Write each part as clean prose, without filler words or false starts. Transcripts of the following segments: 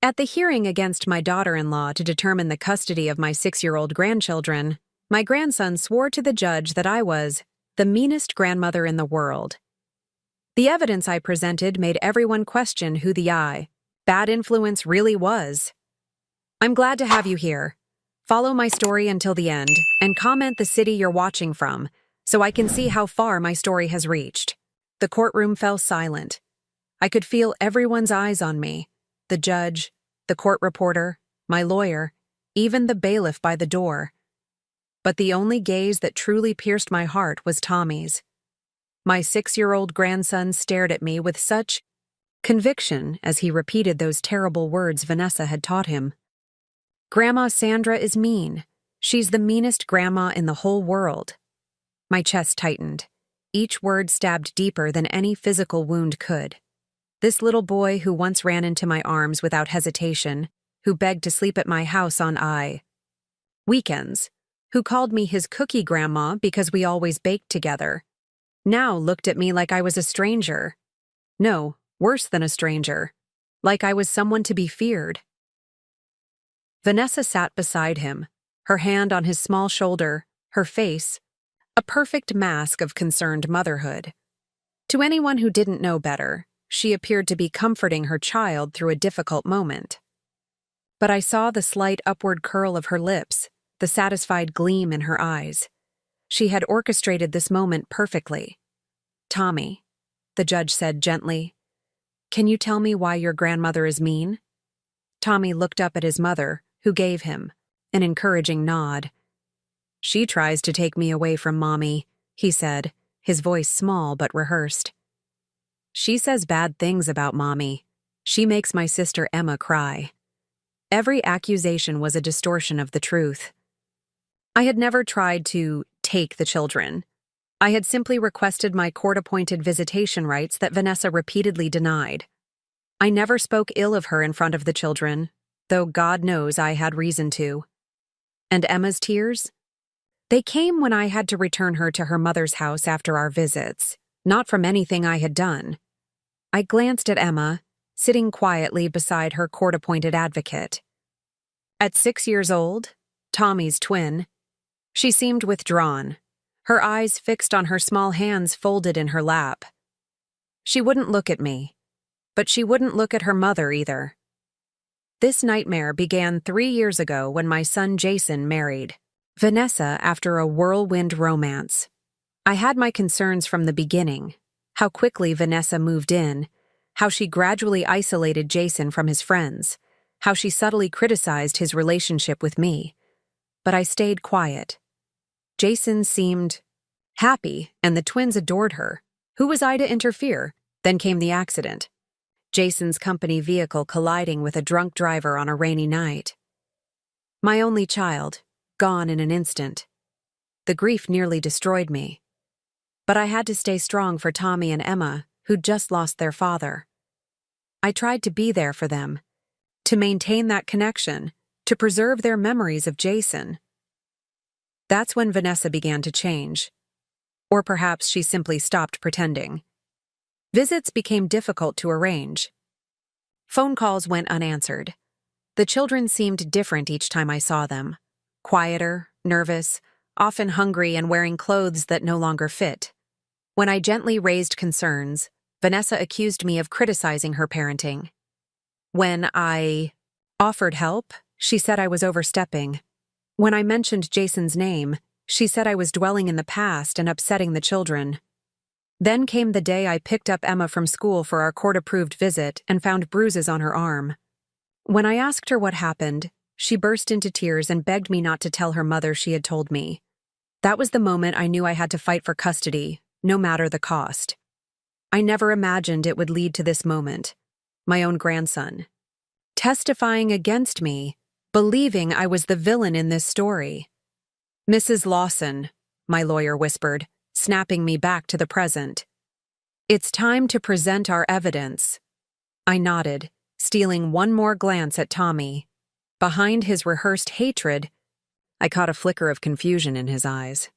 At the hearing against my daughter-in-law to determine the custody of my 6-year-old grandchildren, my grandson swore to the judge that I was the meanest grandmother in the world. The evidence I presented made everyone question who the bad influence really was. I'm glad to have you here. Follow my story until the end and comment the city you're watching from so I can see how far my story has reached. The courtroom fell silent. I could feel everyone's eyes on me. The judge, the court reporter, my lawyer, even the bailiff by the door. But the only gaze that truly pierced my heart was Tommy's. My 6-year-old grandson stared at me with such conviction as he repeated those terrible words Vanessa had taught him. Grandma Sandra is mean. She's the meanest grandma in the whole world. My chest tightened. Each word stabbed deeper than any physical wound could. This little boy who once ran into my arms without hesitation, who begged to sleep at my house on weekends, who called me his cookie grandma because we always baked together, now looked at me like I was a stranger. No, worse than a stranger. Like I was someone to be feared. Vanessa sat beside him, her hand on his small shoulder, her face, a perfect mask of concerned motherhood. To anyone who didn't know better, she appeared to be comforting her child through a difficult moment. But I saw the slight upward curl of her lips, the satisfied gleam in her eyes. She had orchestrated this moment perfectly. Tommy, the judge said gently, can you tell me why your grandmother is mean? Tommy looked up at his mother, who gave him an encouraging nod. She tries to take me away from Mommy, he said, his voice small but rehearsed. She says bad things about Mommy. She makes my sister Emma cry. Every accusation was a distortion of the truth. I had never tried to take the children. I had simply requested my court-appointed visitation rights that Vanessa repeatedly denied. I never spoke ill of her in front of the children, though God knows I had reason to. And Emma's tears? They came when I had to return her to her mother's house after our visits, not from anything I had done. I glanced at Emma, sitting quietly beside her court-appointed advocate. At 6 years old, Tommy's twin, she seemed withdrawn, her eyes fixed on her small hands folded in her lap. She wouldn't look at me, but she wouldn't look at her mother either. This nightmare began 3 years ago when my son Jason married Vanessa after a whirlwind romance. I had my concerns from the beginning, how quickly Vanessa moved in, how she gradually isolated Jason from his friends, how she subtly criticized his relationship with me. But I stayed quiet. Jason seemed happy, and the twins adored her. Who was I to interfere? Then came the accident. Jason's company vehicle colliding with a drunk driver on a rainy night. My only child, gone in an instant. The grief nearly destroyed me. But I had to stay strong for Tommy and Emma, who'd just lost their father. I tried to be there for them, to maintain that connection, to preserve their memories of Jason. That's when Vanessa began to change. Or perhaps she simply stopped pretending. Visits became difficult to arrange. Phone calls went unanswered. The children seemed different each time I saw them. Quieter, nervous, often hungry and wearing clothes that no longer fit. When I gently raised concerns, Vanessa accused me of criticizing her parenting. When I offered help, she said I was overstepping. When I mentioned Jason's name, she said I was dwelling in the past and upsetting the children. Then came the day I picked up Emma from school for our court-approved visit and found bruises on her arm. When I asked her what happened, she burst into tears and begged me not to tell her mother she had told me. That was the moment I knew I had to fight for custody, no matter the cost. I never imagined it would lead to this moment. My own grandson, testifying against me, believing I was the villain in this story. Mrs. Lawson, my lawyer whispered, snapping me back to the present. It's time to present our evidence. I nodded, stealing one more glance at Tommy. Behind his rehearsed hatred, I caught a flicker of confusion in his eyes.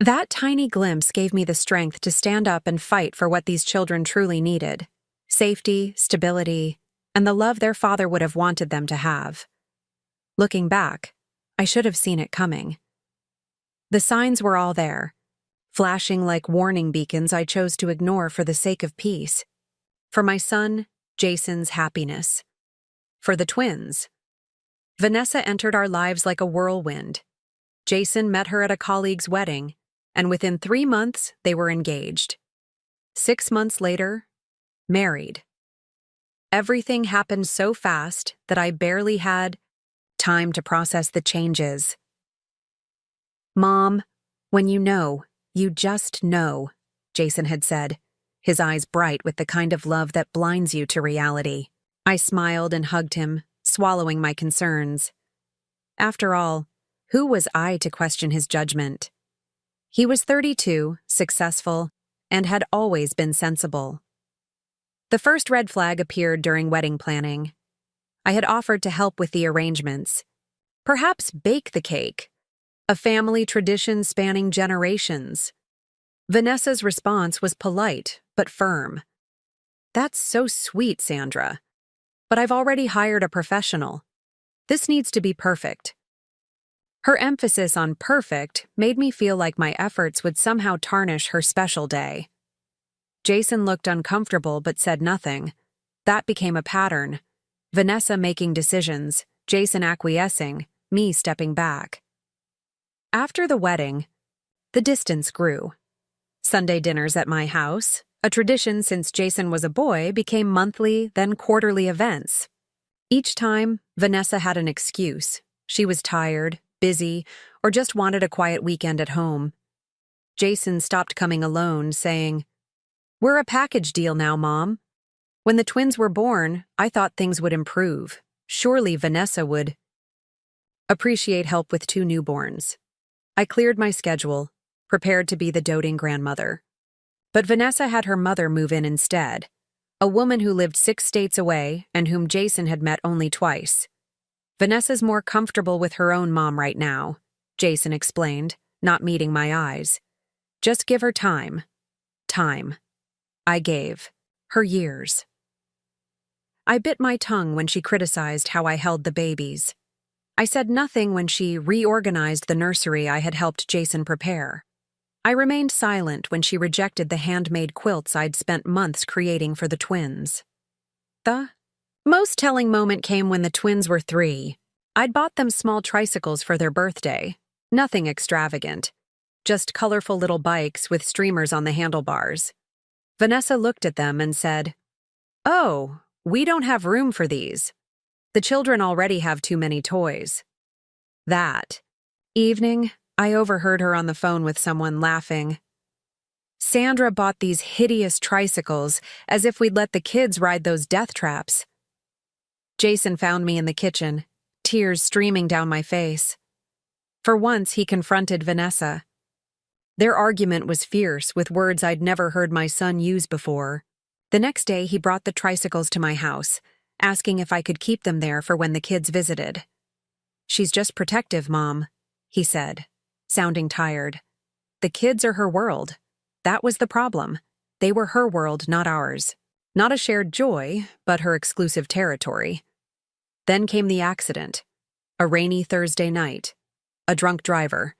That tiny glimpse gave me the strength to stand up and fight for what these children truly needed. Safety, stability, and the love their father would have wanted them to have. Looking back, I should have seen it coming. The signs were all there, flashing like warning beacons I chose to ignore for the sake of peace. For my son, Jason's happiness. For the twins. Vanessa entered our lives like a whirlwind. Jason met her at a colleague's wedding, and within 3 months, they were engaged. 6 months later, married. Everything happened so fast that I barely had time to process the changes. "Mom, when you just know," Jason had said, his eyes bright with the kind of love that blinds you to reality. I smiled and hugged him, swallowing my concerns. After all, who was I to question his judgment? He was 32, successful, and had always been sensible. The first red flag appeared during wedding planning. I had offered to help with the arrangements. Perhaps bake the cake, a family tradition spanning generations. Vanessa's response was polite, but firm. "That's so sweet, Sandra. But I've already hired a professional. This needs to be perfect." Her emphasis on perfect made me feel like my efforts would somehow tarnish her special day. Jason looked uncomfortable but said nothing. That became a pattern. Vanessa making decisions, Jason acquiescing, me stepping back. After the wedding, the distance grew. Sunday dinners at my house, a tradition since Jason was a boy, became monthly, then quarterly events. Each time, Vanessa had an excuse. She was tired, busy, or just wanted a quiet weekend at home. Jason stopped coming alone, saying, "We're a package deal now, Mom. When the twins were born, I thought things would improve. Surely Vanessa would appreciate help with 2 newborns." I cleared my schedule, prepared to be the doting grandmother. But Vanessa had her mother move in instead, a woman who lived 6 states away and whom Jason had met only twice. "Vanessa's more comfortable with her own mom right now," Jason explained, not meeting my eyes. "Just give her time." Time. I gave. Her years. I bit my tongue when she criticized how I held the babies. I said nothing when she reorganized the nursery I had helped Jason prepare. I remained silent when she rejected the handmade quilts I'd spent months creating for the twins. The most telling moment came when the twins were 3. I'd bought them small tricycles for their birthday. Nothing extravagant. Just colorful little bikes with streamers on the handlebars. Vanessa looked at them and said, "Oh, we don't have room for these. The children already have too many toys." That evening, I overheard her on the phone with someone laughing. "Sandra bought these hideous tricycles as if we'd let the kids ride those death traps." Jason found me in the kitchen, tears streaming down my face. For once, he confronted Vanessa. Their argument was fierce, with words I'd never heard my son use before. The next day, he brought the tricycles to my house, asking if I could keep them there for when the kids visited. "She's just protective, Mom," he said, sounding tired. "The kids are her world. That was the problem. They were her world, not ours. Not a shared joy, but her exclusive territory." Then came the accident. A rainy Thursday night. A drunk driver.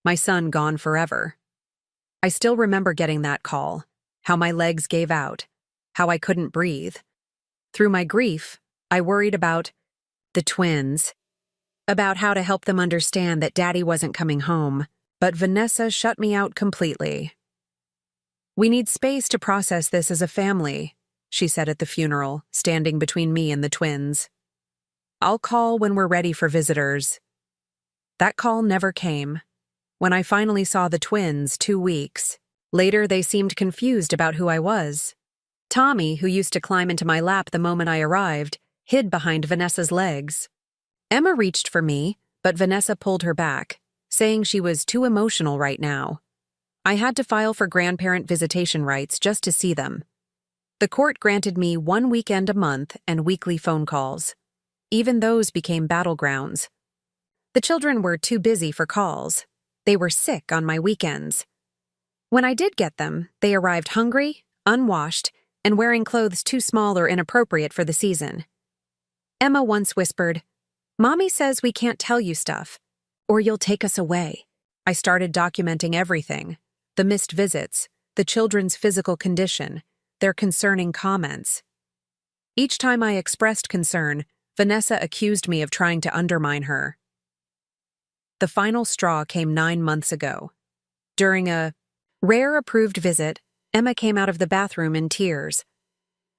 My son gone forever. I still remember getting that call, how my legs gave out, how I couldn't breathe. Through my grief, I worried about the twins, about how to help them understand that Daddy wasn't coming home, but Vanessa shut me out completely. "We need space to process this as a family," she said at the funeral, standing between me and the twins. "I'll call when we're ready for visitors." That call never came. When I finally saw the twins 2 weeks later, they seemed confused about who I was. Tommy, who used to climb into my lap the moment I arrived, hid behind Vanessa's legs. Emma reached for me, but Vanessa pulled her back, saying she was too emotional right now. I had to file for grandparent visitation rights just to see them. The court granted me 1 weekend a month and weekly phone calls. Even those became battlegrounds. The children were too busy for calls. They were sick on my weekends. When I did get them, they arrived hungry, unwashed, and wearing clothes too small or inappropriate for the season. Emma once whispered, "Mommy says we can't tell you stuff, or you'll take us away." I started documenting everything: the missed visits, the children's physical condition, their concerning comments. Each time I expressed concern, Vanessa accused me of trying to undermine her. The final straw came 9 months ago. During a rare approved visit, Emma came out of the bathroom in tears.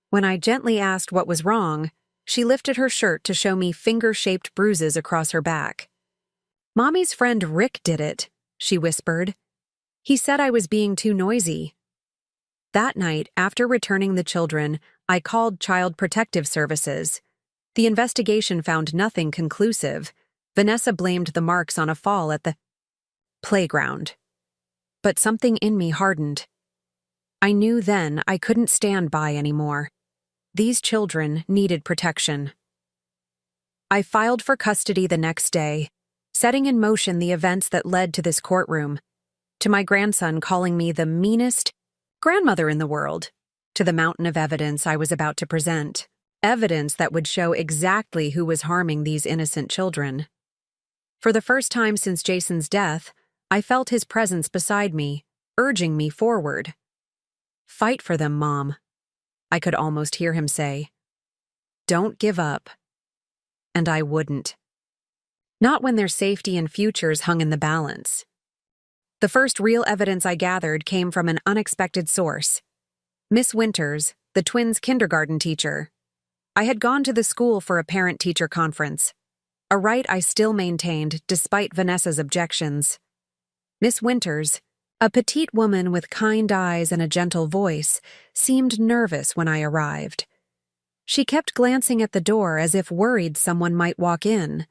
When I gently asked what was wrong, she lifted her shirt to show me finger-shaped bruises across her back. "Mommy's friend Rick did it," she whispered. "He said I was being too noisy." That night, after returning the children, I called Child Protective Services. The investigation found nothing conclusive. Vanessa blamed the marks on a fall at the playground. But something in me hardened. I knew then I couldn't stand by anymore. These children needed protection. I filed for custody the next day, setting in motion the events that led to this courtroom. To my grandson calling me the meanest grandmother in the world, to the mountain of evidence I was about to present. Evidence that would show exactly who was harming these innocent children. For the first time since Jason's death, I felt his presence beside me, urging me forward. "Fight for them, Mom," I could almost hear him say. "Don't give up." And I wouldn't. Not when their safety and futures hung in the balance. The first real evidence I gathered came from an unexpected source. Miss Winters, the twins' kindergarten teacher. I had gone to the school for a parent-teacher conference, a right I still maintained despite Vanessa's objections. Miss Winters, a petite woman with kind eyes and a gentle voice, seemed nervous when I arrived. She kept glancing at the door as if worried someone might walk in.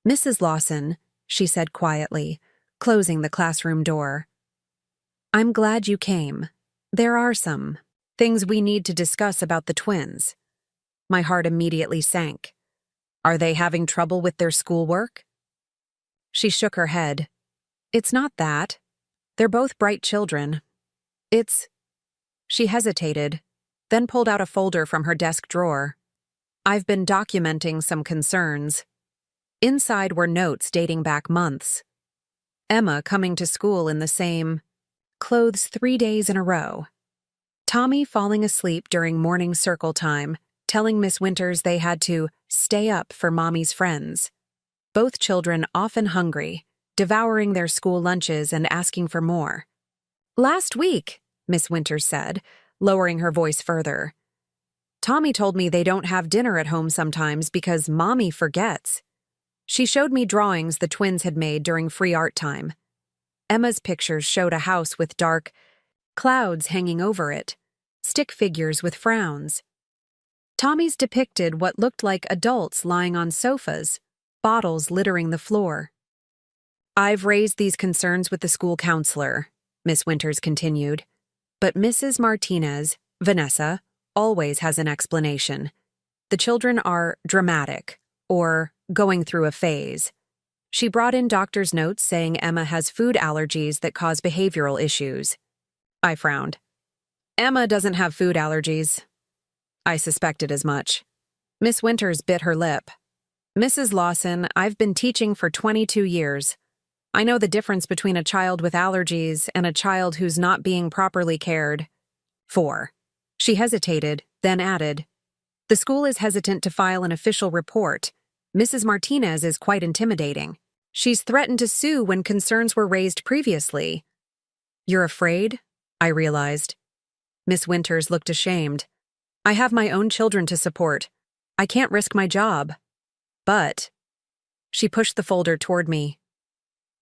"Mrs. Lawson," she said quietly, closing the classroom door. "I'm glad you came. There are some things we need to discuss about the twins." My heart immediately sank. "Are they having trouble with their schoolwork?" She shook her head. "It's not that. They're both bright children. It's—" She hesitated, then pulled out a folder from her desk drawer. "I've been documenting some concerns." Inside were notes dating back months. Emma coming to school in the same clothes 3 days in a row. Tommy falling asleep during morning circle time, telling Miss Winters they had to stay up for Mommy's friends. Both children often hungry, devouring their school lunches and asking for more. "Last week," Miss Winters said, lowering her voice further, "Tommy told me they don't have dinner at home sometimes because Mommy forgets." She showed me drawings the twins had made during free art time. Emma's pictures showed a house with dark clouds hanging over it, stick figures with frowns. Tommy's depicted what looked like adults lying on sofas, bottles littering the floor. "I've raised these concerns with the school counselor," Miss Winters continued, "but Mrs. Martinez, Vanessa, always has an explanation. The children are dramatic, or going through a phase." She brought in doctor's notes saying Emma has food allergies that cause behavioral issues. I frowned. "Emma doesn't have food allergies." I suspected as much. Miss Winters bit her lip. "Mrs. Lawson, I've been teaching for 22 years. I know the difference between a child with allergies and a child who's not being properly cared for." She hesitated, then added, "The school is hesitant to file an official report. Mrs. Martinez is quite intimidating. She's threatened to sue when concerns were raised previously." "You're afraid?" I realized. Miss Winters looked ashamed. "I have my own children to support. I can't risk my job. But—" She pushed the folder toward me.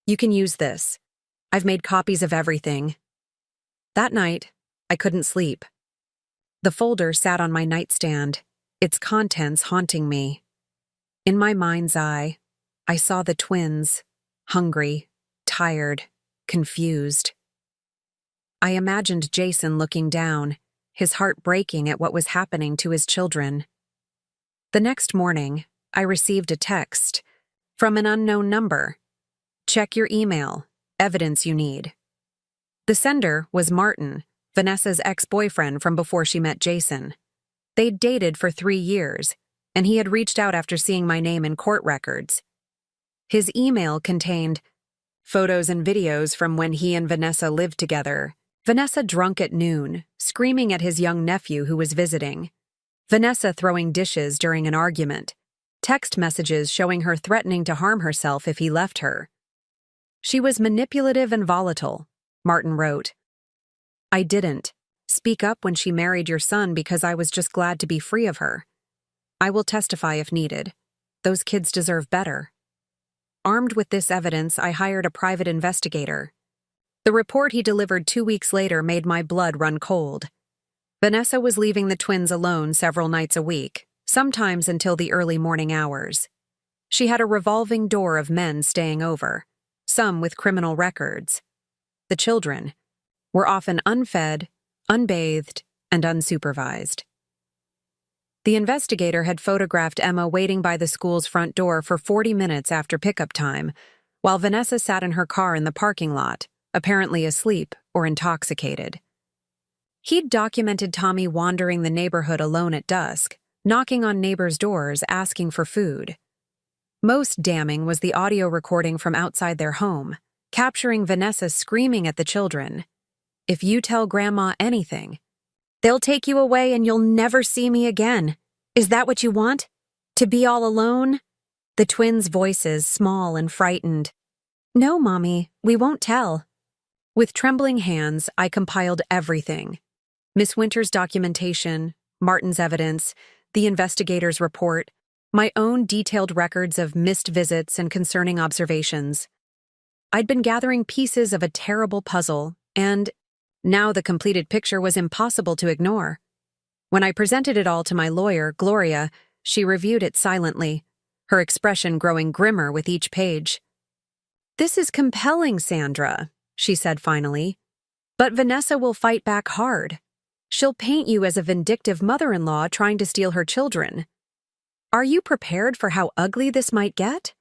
"You can use this. I've made copies of everything." That night, I couldn't sleep. The folder sat on my nightstand, its contents haunting me. In my mind's eye, I saw the twins, hungry, tired, confused. I imagined Jason looking down, his heart breaking at what was happening to his children. The next morning, I received a text from an unknown number. "Check your email. Evidence you need." The sender was Martin, Vanessa's ex-boyfriend from before she met Jason. They'd dated for 3 years, and he had reached out after seeing my name in court records. His email contained photos and videos from when he and Vanessa lived together. Vanessa drunk at noon, screaming at his young nephew who was visiting. Vanessa throwing dishes during an argument. Text messages showing her threatening to harm herself if he left her. She was manipulative and volatile, Martin wrote. I didn't speak up when she married your son because I was just glad to be free of her. I will testify if needed. Those kids deserve better. Armed with this evidence, I hired a private investigator. The report he delivered 2 weeks later made my blood run cold. Vanessa was leaving the twins alone several nights a week, sometimes until the early morning hours. She had a revolving door of men staying over, some with criminal records. The children were often unfed, unbathed, and unsupervised. The investigator had photographed Emma waiting by the school's front door for 40 minutes after pickup time, while Vanessa sat in her car in the parking lot, apparently asleep or intoxicated. He'd documented Tommy wandering the neighborhood alone at dusk, knocking on neighbors' doors asking for food. Most damning was the audio recording from outside their home, capturing Vanessa screaming at the children. If you tell Grandma anything, they'll take you away and you'll never see me again. Is that what you want? To be all alone? The twins' voices, small and frightened. No, Mommy, we won't tell. With trembling hands, I compiled everything. Miss Winter's documentation, Martin's evidence, the investigator's report, my own detailed records of missed visits and concerning observations. I'd been gathering pieces of a terrible puzzle, and now the completed picture was impossible to ignore. When I presented it all to my lawyer, Gloria, she reviewed it silently, her expression growing grimmer with each page. This is compelling, Sandra, she said finally. But Vanessa will fight back hard. She'll paint you as a vindictive mother-in-law trying to steal her children. Are you prepared for how ugly this might get?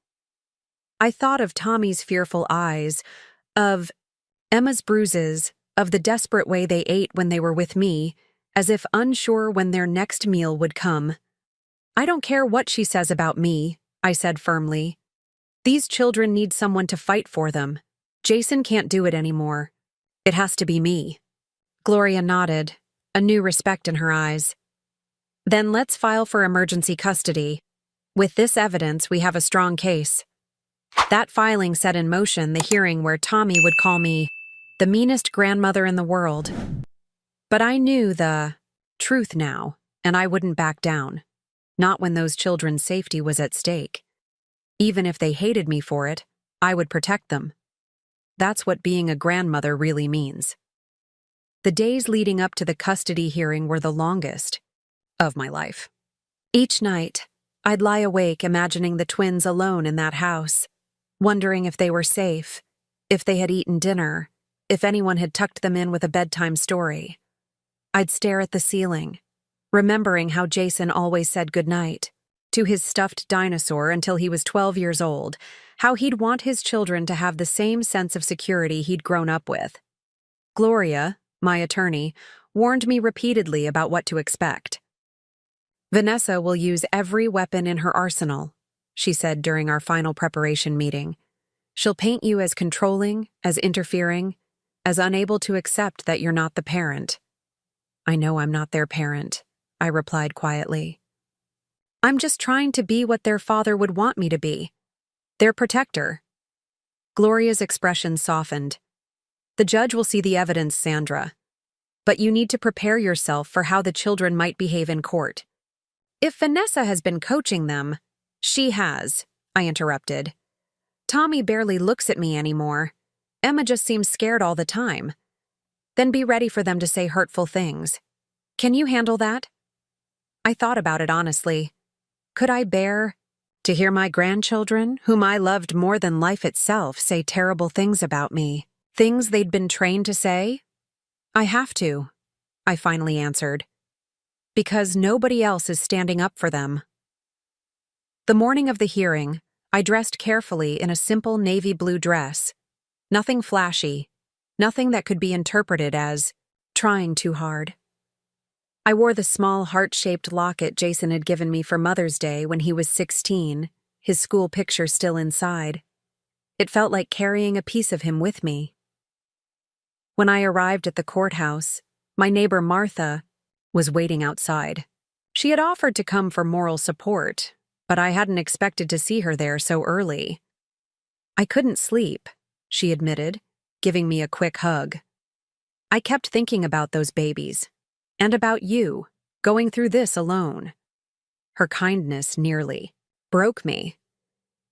I thought of Tommy's fearful eyes, of Emma's bruises, of the desperate way they ate when they were with me, as if unsure when their next meal would come. I don't care what she says about me, I said firmly. These children need someone to fight for them. Jason can't do it anymore. It has to be me. Gloria nodded, a new respect in her eyes. Then let's file for emergency custody. With this evidence, we have a strong case. That filing set in motion the hearing where Tommy would call me the meanest grandmother in the world. But I knew the truth now, and I wouldn't back down. Not when those children's safety was at stake. Even if they hated me for it, I would protect them. That's what being a grandmother really means. The days leading up to the custody hearing were the longest of my life. Each night, I'd lie awake imagining the twins alone in that house, wondering if they were safe, if they had eaten dinner, if anyone had tucked them in with a bedtime story. I'd stare at the ceiling, remembering how Jason always said goodnight to his stuffed dinosaur until he was 12 years old, how he'd want his children to have the same sense of security he'd grown up with. Gloria, my attorney, warned me repeatedly about what to expect. Vanessa will use every weapon in her arsenal, she said during our final preparation meeting. She'll paint you as controlling, as interfering, as unable to accept that you're not the parent. I know I'm not their parent, I replied quietly. I'm just trying to be what their father would want me to be. Their protector. Gloria's expression softened. The judge will see the evidence, Sandra. But you need to prepare yourself for how the children might behave in court. If Vanessa has been coaching them, she has, I interrupted. Tommy barely looks at me anymore. Emma just seems scared all the time. Then be ready for them to say hurtful things. Can you handle that? I thought about it honestly. Could I bear to hear my grandchildren, whom I loved more than life itself, say terrible things about me? Things they'd been trained to say? I have to, I finally answered. Because nobody else is standing up for them. The morning of the hearing, I dressed carefully in a simple navy blue dress. Nothing flashy, nothing that could be interpreted as trying too hard. I wore the small heart-shaped locket Jason had given me for Mother's Day when he was 16, his school picture still inside. It felt like carrying a piece of him with me. When I arrived at the courthouse, my neighbor Martha was waiting outside. She had offered to come for moral support, but I hadn't expected to see her there so early. "I couldn't sleep," she admitted, giving me a quick hug. "I kept thinking about those babies, and about you, going through this alone." Her kindness nearly broke me.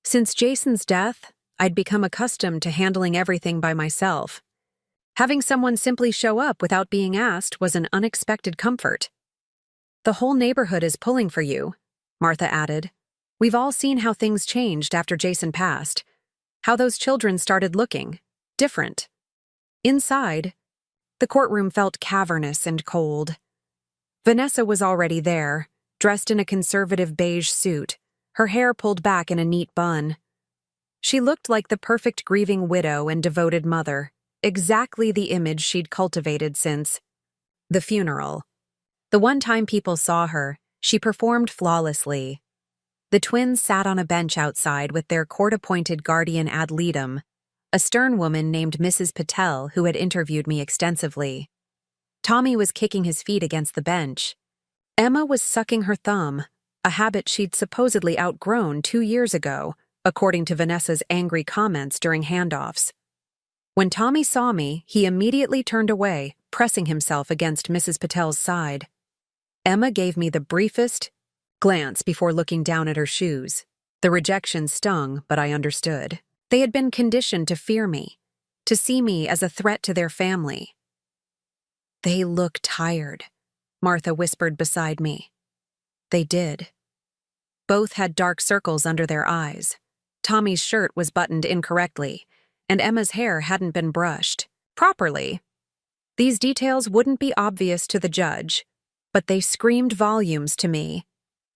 Since Jason's death, I'd become accustomed to handling everything by myself. Having someone simply show up without being asked was an unexpected comfort. "The whole neighborhood is pulling for you," Martha added. "We've all seen how things changed after Jason passed, how those children started looking different." Inside, the courtroom felt cavernous and cold. Vanessa was already there, dressed in a conservative beige suit, her hair pulled back in a neat bun. She looked like the perfect grieving widow and devoted mother, exactly the image she'd cultivated since the funeral. The one time people saw her, she performed flawlessly. The twins sat on a bench outside with their court-appointed guardian ad litem, a stern woman named Mrs. Patel who had interviewed me extensively. Tommy was kicking his feet against the bench. Emma was sucking her thumb, a habit she'd supposedly outgrown 2 years ago, according to Vanessa's angry comments during handoffs. When Tommy saw me, he immediately turned away, pressing himself against Mrs. Patel's side. Emma gave me the briefest glance before looking down at her shoes. The rejection stung, but I understood. They had been conditioned to fear me, to see me as a threat to their family. "They look tired," Martha whispered beside me. They did. Both had dark circles under their eyes. Tommy's shirt was buttoned incorrectly, and Emma's hair hadn't been brushed properly. These details wouldn't be obvious to the judge, but they screamed volumes to me.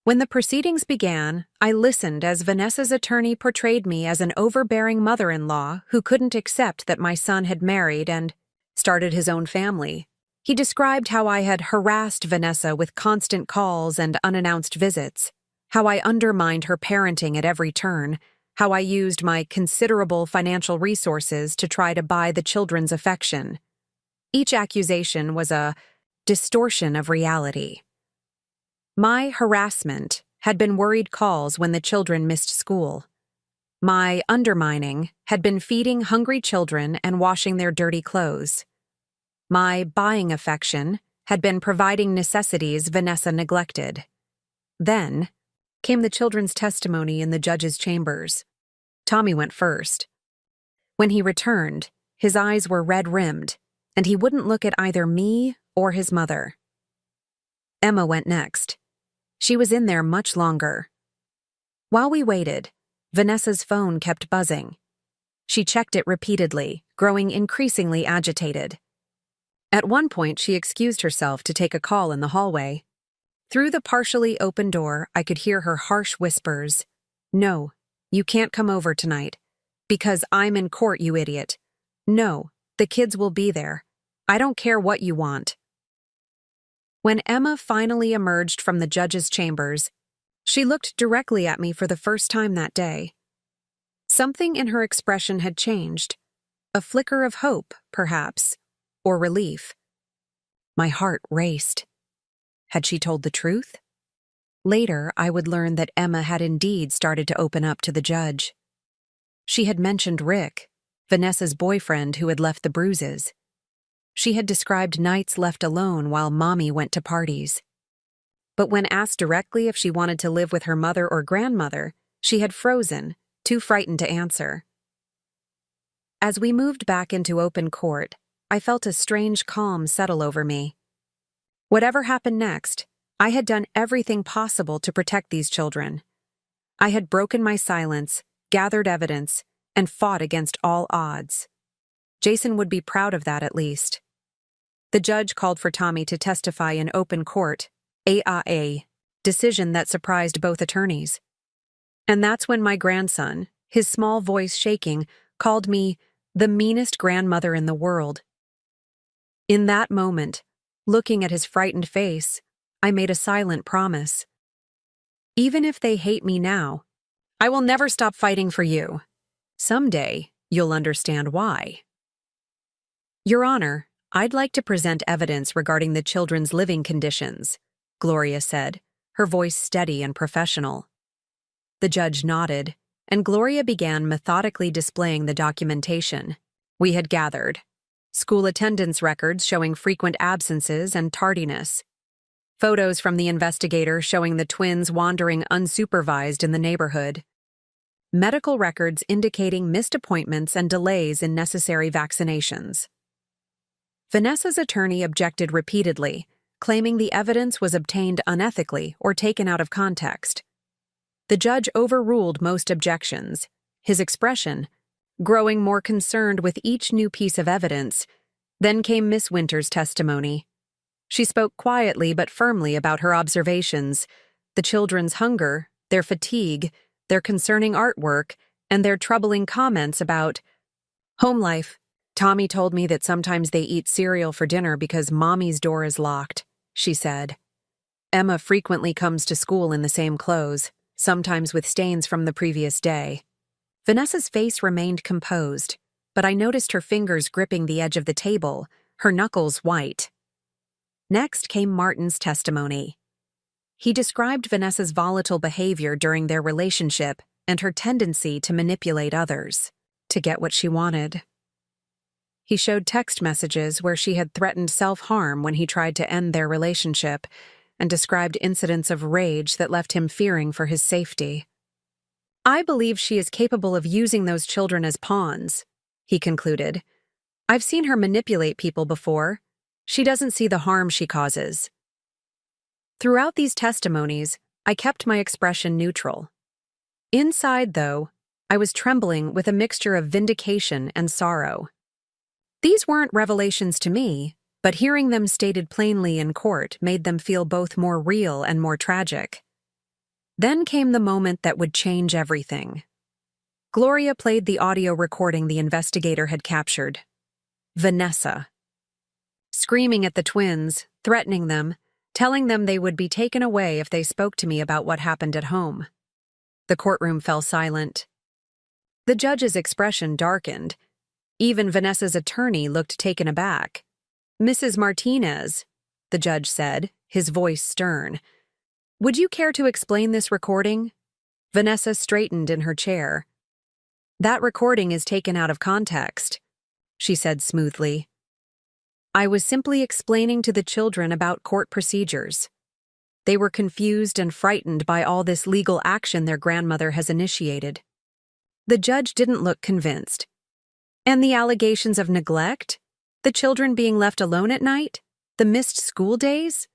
When the proceedings began, I listened as Vanessa's attorney portrayed me as an overbearing mother-in-law who couldn't accept that my son had married and started his own family. He described how I had harassed Vanessa with constant calls and unannounced visits, how I undermined her parenting at every turn, how I used my considerable financial resources to try to buy the children's affection. Each accusation was a distortion of reality. My harassment had been worried calls when the children missed school. My undermining had been feeding hungry children and washing their dirty clothes. My buying affection had been providing necessities Vanessa neglected. Then came the children's testimony in the judge's chambers. Tommy went first. When he returned, his eyes were red-rimmed, and he wouldn't look at either me or his mother. Emma went next. She was in there much longer. While we waited, Vanessa's phone kept buzzing. She checked it repeatedly, growing increasingly agitated. At one point, she excused herself to take a call in the hallway. Through the partially open door, I could hear her harsh whispers. "No, you can't come over tonight. Because I'm in court, you idiot. No, the kids will be there. I don't care what you want." When Emma finally emerged from the judge's chambers, she looked directly at me for the first time that day. Something in her expression had changed. A flicker of hope, perhaps, or relief. My heart raced. Had she told the truth? Later, I would learn that Emma had indeed started to open up to the judge. She had mentioned Rick, Vanessa's boyfriend who had left the bruises. She had described nights left alone while Mommy went to parties. But when asked directly if she wanted to live with her mother or grandmother, she had frozen, too frightened to answer. As we moved back into open court, I felt a strange calm settle over me. Whatever happened next, I had done everything possible to protect these children. I had broken my silence, gathered evidence, and fought against all odds. Jason would be proud of that at least. The judge called for Tommy to testify in open court, AIA, decision that surprised both attorneys. And that's when my grandson, his small voice shaking, called me the meanest grandmother in the world. In that moment, looking at his frightened face, I made a silent promise. Even if they hate me now, I will never stop fighting for you. Someday, you'll understand why. Your Honor, I'd like to present evidence regarding the children's living conditions, Gloria said, her voice steady and professional. The judge nodded, and Gloria began methodically displaying the documentation we had gathered. School attendance records showing frequent absences and tardiness. Photos from the investigator showing the twins wandering unsupervised in the neighborhood. Medical records indicating missed appointments and delays in necessary vaccinations. Vanessa's attorney objected repeatedly, claiming the evidence was obtained unethically or taken out of context. The judge overruled most objections, his expression growing more concerned with each new piece of evidence. Then came Miss Winter's testimony. She spoke quietly but firmly about her observations, the children's hunger, their fatigue, their concerning artwork, and their troubling comments about home life. Tommy told me that sometimes they eat cereal for dinner because Mommy's door is locked, she said. Emma frequently comes to school in the same clothes, sometimes with stains from the previous day. Vanessa's face remained composed, but I noticed her fingers gripping the edge of the table, her knuckles white. Next came Martin's testimony. He described Vanessa's volatile behavior during their relationship and her tendency to manipulate others, to get what she wanted. He showed text messages where she had threatened self-harm when he tried to end their relationship, and described incidents of rage that left him fearing for his safety. I believe she is capable of using those children as pawns, he concluded. I've seen her manipulate people before. She doesn't see the harm she causes. Throughout these testimonies, I kept my expression neutral. Inside, though, I was trembling with a mixture of vindication and sorrow. These weren't revelations to me, but hearing them stated plainly in court made them feel both more real and more tragic. Then came the moment that would change everything. Gloria played the audio recording the investigator had captured. Vanessa. Screaming at the twins, threatening them, telling them they would be taken away if they spoke to me about what happened at home. The courtroom fell silent. The judge's expression darkened. Even Vanessa's attorney looked taken aback. Mrs. Martinez, the judge said, his voice stern. Would you care to explain this recording? Vanessa straightened in her chair. That recording is taken out of context, she said smoothly. I was simply explaining to the children about court procedures. They were confused and frightened by all this legal action their grandmother has initiated. The judge didn't look convinced. And the allegations of neglect? The children being left alone at night? The missed school days?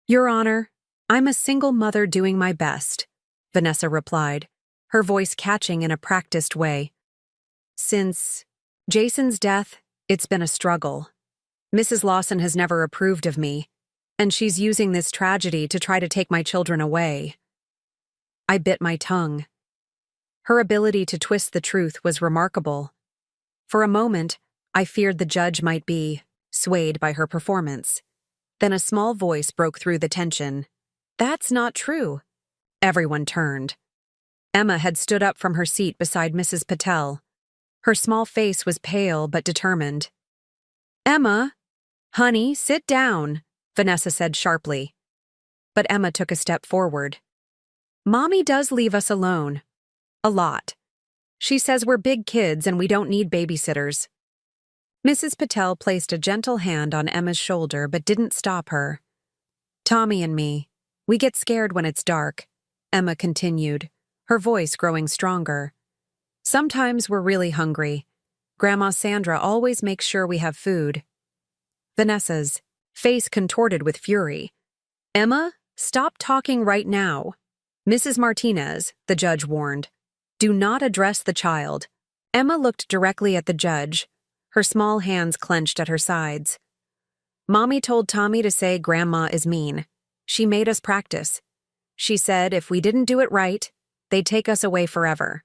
Your Honor, I'm a single mother doing my best, Vanessa replied, her voice catching in a practiced way. Since Jason's death, it's been a struggle. Mrs. Lawson has never approved of me, and she's using this tragedy to try to take my children away. I bit my tongue. Her ability to twist the truth was remarkable. For a moment, I feared the judge might be swayed by her performance. Then a small voice broke through the tension. That's not true. Everyone turned. Emma had stood up from her seat beside Mrs. Patel. Her small face was pale but determined. Emma, honey, sit down, Vanessa said sharply. But Emma took a step forward. Mommy does leave us alone. A lot. She says we're big kids and we don't need babysitters. Mrs. Patel placed a gentle hand on Emma's shoulder but didn't stop her. Tommy and me, we get scared when it's dark, Emma continued, her voice growing stronger. Sometimes we're really hungry. Grandma Sandra always makes sure we have food. Vanessa's face contorted with fury. Emma, stop talking right now. Mrs. Martinez, the judge warned. Do not address the child. Emma looked directly at the judge, her small hands clenched at her sides. Mommy told Tommy to say Grandma is mean. She made us practice. She said if we didn't do it right, they'd take us away forever.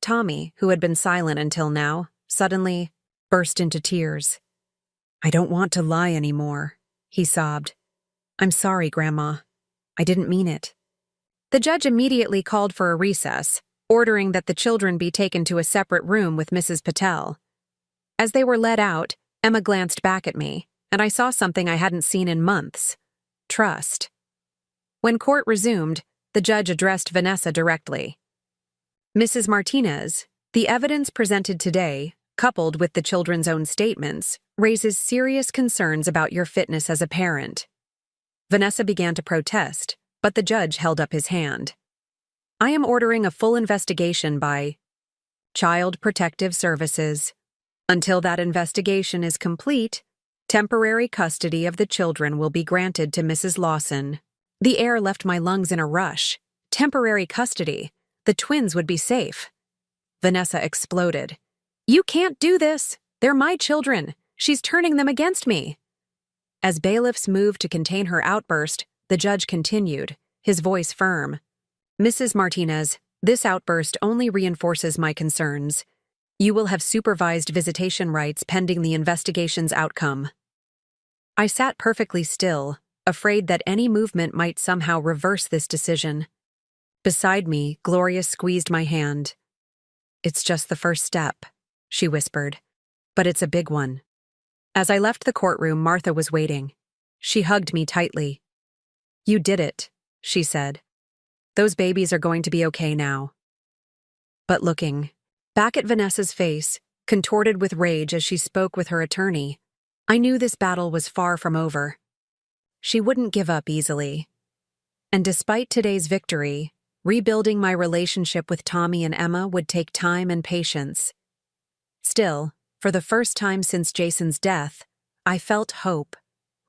Tommy, who had been silent until now, suddenly burst into tears. I don't want to lie anymore, he sobbed. I'm sorry, Grandma. I didn't mean it. The judge immediately called for a recess, ordering that the children be taken to a separate room with Mrs. Patel. As they were led out, Emma glanced back at me, and I saw something I hadn't seen in months: trust. When court resumed, the judge addressed Vanessa directly. Mrs. Martinez, the evidence presented today, coupled with the children's own statements, raises serious concerns about your fitness as a parent. Vanessa began to protest, but the judge held up his hand. I am ordering a full investigation by Child Protective Services. Until that investigation is complete, temporary custody of the children will be granted to Mrs. Lawson. The air left my lungs in a rush. Temporary custody. The twins would be safe. Vanessa exploded. You can't do this. They're my children. She's turning them against me. As bailiffs moved to contain her outburst, the judge continued, his voice firm. Mrs. Martinez, this outburst only reinforces my concerns. You will have supervised visitation rights pending the investigation's outcome. I sat perfectly still, afraid that any movement might somehow reverse this decision. Beside me, Gloria squeezed my hand. It's just the first step, she whispered, but it's a big one. As I left the courtroom, Martha was waiting. She hugged me tightly. You did it, she said. Those babies are going to be okay now. But looking back at Vanessa's face, contorted with rage as she spoke with her attorney, I knew this battle was far from over. She wouldn't give up easily. And despite today's victory, rebuilding my relationship with Tommy and Emma would take time and patience. Still, for the first time since Jason's death, I felt hope,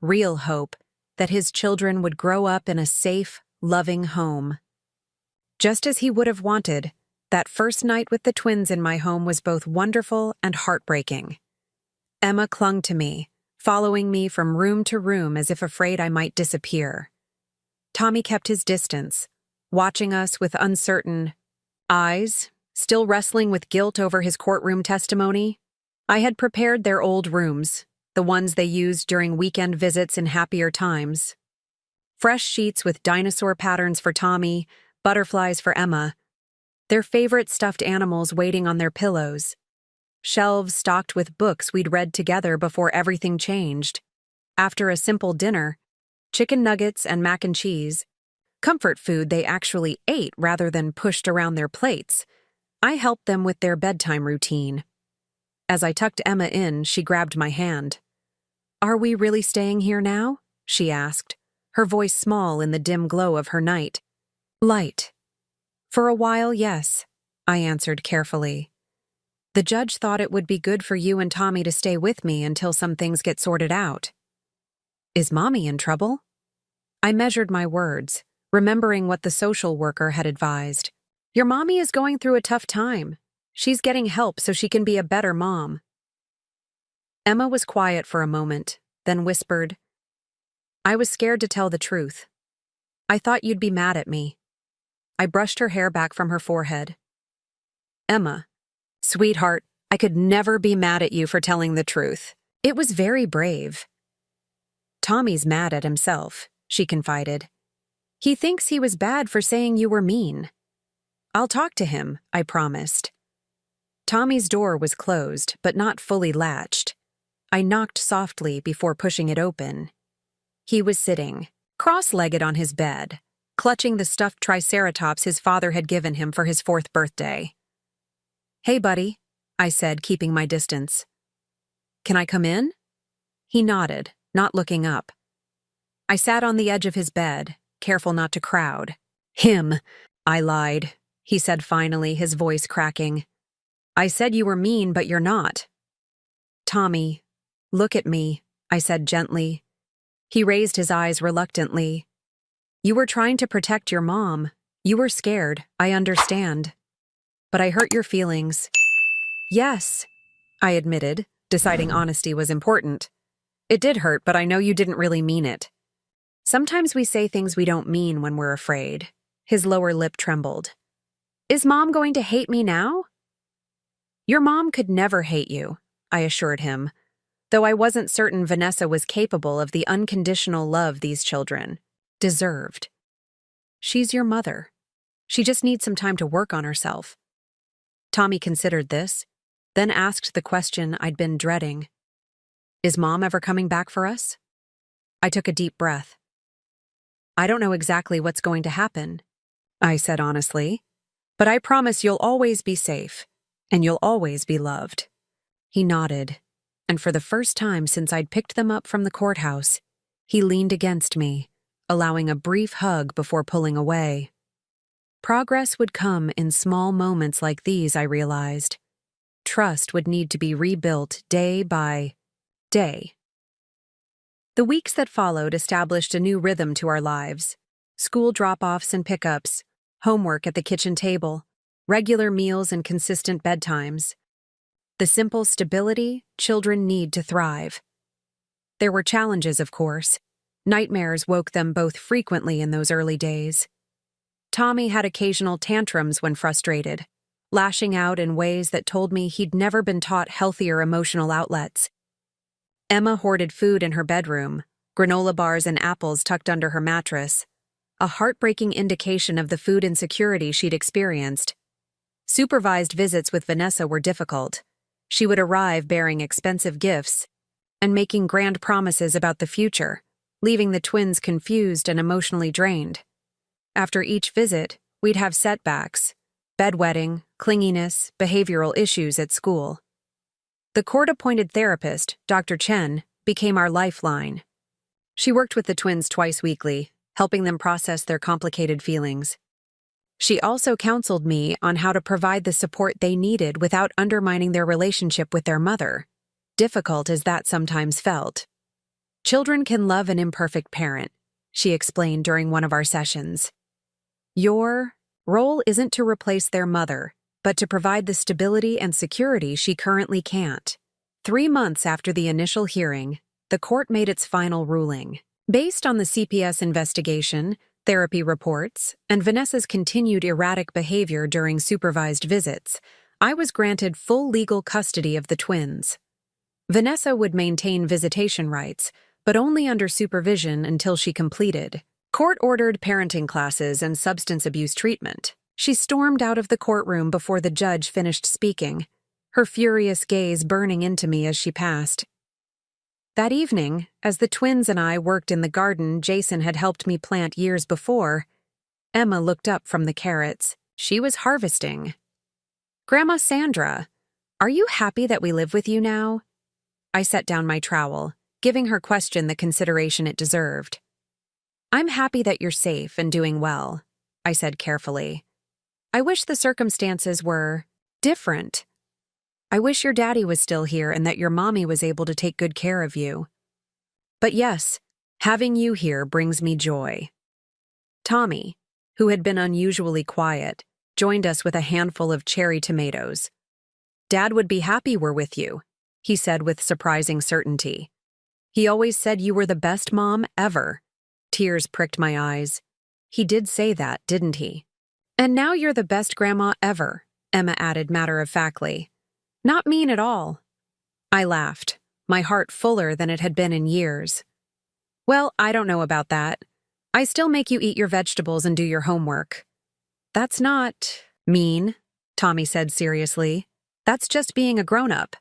real hope, that his children would grow up in a safe, loving home. Just as he would have wanted, that first night with the twins in my home was both wonderful and heartbreaking. Emma clung to me, following me from room to room as if afraid I might disappear. Tommy kept his distance, watching us with uncertain eyes, still wrestling with guilt over his courtroom testimony. I had prepared their old rooms, the ones they used during weekend visits in happier times. Fresh sheets with dinosaur patterns for Tommy, butterflies for Emma, their favorite stuffed animals waiting on their pillows. Shelves stocked with books we'd read together before everything changed. After a simple dinner, chicken nuggets and mac and cheese, comfort food they actually ate rather than pushed around their plates, I helped them with their bedtime routine. As I tucked Emma in, she grabbed my hand. Are we really staying here now? She asked, her voice small in the dim glow of her night light. For a while, yes, I answered carefully. The judge thought it would be good for you and Tommy to stay with me until some things get sorted out. Is Mommy in trouble? I measured my words, remembering what the social worker had advised. Your mommy is going through a tough time. She's getting help so she can be a better mom. Emma was quiet for a moment, then whispered, I was scared to tell the truth. I thought you'd be mad at me. I brushed her hair back from her forehead. Emma, sweetheart, I could never be mad at you for telling the truth. It was very brave. Tommy's mad at himself, she confided. He thinks he was bad for saying you were mean. I'll talk to him, I promised. Tommy's door was closed, but not fully latched. I knocked softly before pushing it open. He was sitting, cross-legged on his bed, clutching the stuffed triceratops his father had given him for his 4th birthday. Hey, buddy, I said, keeping my distance. Can I come in? He nodded, not looking up. I sat on the edge of his bed, careful not to crowd. Him, I lied, he said finally, his voice cracking. I said you were mean, but you're not. Tommy, look at me, I said gently. He raised his eyes reluctantly. You were trying to protect your mom. You were scared, I understand. But I hurt your feelings. Yes, I admitted, deciding honesty was important. It did hurt, but I know you didn't really mean it. Sometimes we say things we don't mean when we're afraid. His lower lip trembled. Is Mom going to hate me now? Your mom could never hate you, I assured him. though I wasn't certain Vanessa was capable of the unconditional love these children deserved. She's your mother. She just needs some time to work on herself. Tommy considered this, then asked the question I'd been dreading. Is Mom ever coming back for us? I took a deep breath. I don't know exactly what's going to happen, I said honestly, but I promise you'll always be safe, and you'll always be loved. He nodded, and for the first time since I'd picked them up from the courthouse, he leaned against me, allowing a brief hug before pulling away. Progress would come in small moments like these, I realized. Trust would need to be rebuilt day by day. The weeks that followed established a new rhythm to our lives. School drop-offs and pickups, homework at the kitchen table, regular meals and consistent bedtimes. The simple stability children need to thrive. There were challenges, of course. Nightmares woke them both frequently in those early days. Tommy had occasional tantrums when frustrated, lashing out in ways that told me he'd never been taught healthier emotional outlets. Emma hoarded food in her bedroom, granola bars and apples tucked under her mattress, a heartbreaking indication of the food insecurity she'd experienced. Supervised visits with Vanessa were difficult. She would arrive bearing expensive gifts and making grand promises about the future, leaving the twins confused and emotionally drained. After each visit, we'd have setbacks, bedwetting, clinginess, behavioral issues at school. The court-appointed therapist, Dr. Chen, became our lifeline. She worked with the twins twice weekly, helping them process their complicated feelings. She also counseled me on how to provide the support they needed without undermining their relationship with their mother, difficult as that sometimes felt. Children can love an imperfect parent, she explained during one of our sessions. Your role isn't to replace their mother, but to provide the stability and security she currently can't. 3 months after the initial hearing, the court made its final ruling. Based on the CPS investigation, therapy reports, and Vanessa's continued erratic behavior during supervised visits, I was granted full legal custody of the twins. Vanessa would maintain visitation rights, but only under supervision until she completed court-ordered parenting classes and substance abuse treatment. She stormed out of the courtroom before the judge finished speaking, her furious gaze burning into me as she passed. That evening, as the twins and I worked in the garden Jason had helped me plant years before, Emma looked up from the carrots. She was harvesting. "Grandma Sandra, are you happy that we live with you now?" I set down my trowel, giving her question the consideration it deserved. "I'm happy that you're safe and doing well," I said carefully. "I wish the circumstances were different. I wish your daddy was still here and that your mommy was able to take good care of you. But yes, having you here brings me joy." Tommy, who had been unusually quiet, joined us with a handful of cherry tomatoes. "Dad would be happy we're with you," he said with surprising certainty. "He always said you were the best mom ever." Tears pricked my eyes. "He did say that, didn't he?" "And now you're the best grandma ever," Emma added matter-of-factly. "Not mean at all." I laughed, my heart fuller than it had been in years. "Well, I don't know about that. I still make you eat your vegetables and do your homework." "That's not mean," Tommy said seriously. "That's just being a grown-up."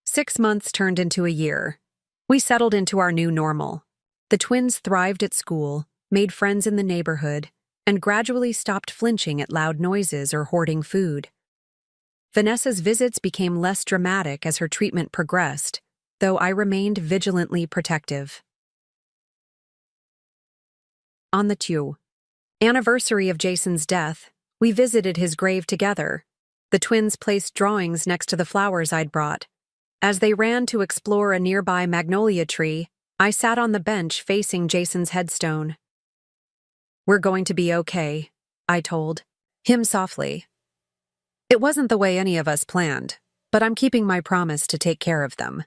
6 months turned into a year. We settled into our new normal. The twins thrived at school, made friends in the neighborhood, and gradually stopped flinching at loud noises or hoarding food. Vanessa's visits became less dramatic as her treatment progressed, though I remained vigilantly protective. On the anniversary of Jason's death, we visited his grave together. The twins placed drawings next to the flowers I'd brought. As they ran to explore a nearby magnolia tree, I sat on the bench facing Jason's headstone. "We're going to be okay," I told him softly. "It wasn't the way any of us planned, but I'm keeping my promise to take care of them."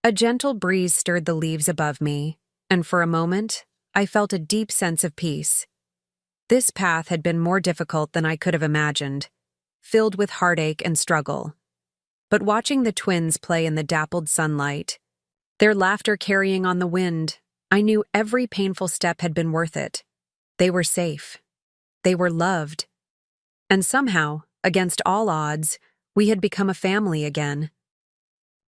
A gentle breeze stirred the leaves above me, and for a moment, I felt a deep sense of peace. This path had been more difficult than I could have imagined, filled with heartache and struggle. But watching the twins play in the dappled sunlight, their laughter carrying on the wind. I knew every painful step had been worth it. They were safe. They were loved. And somehow, against all odds, we had become a family again.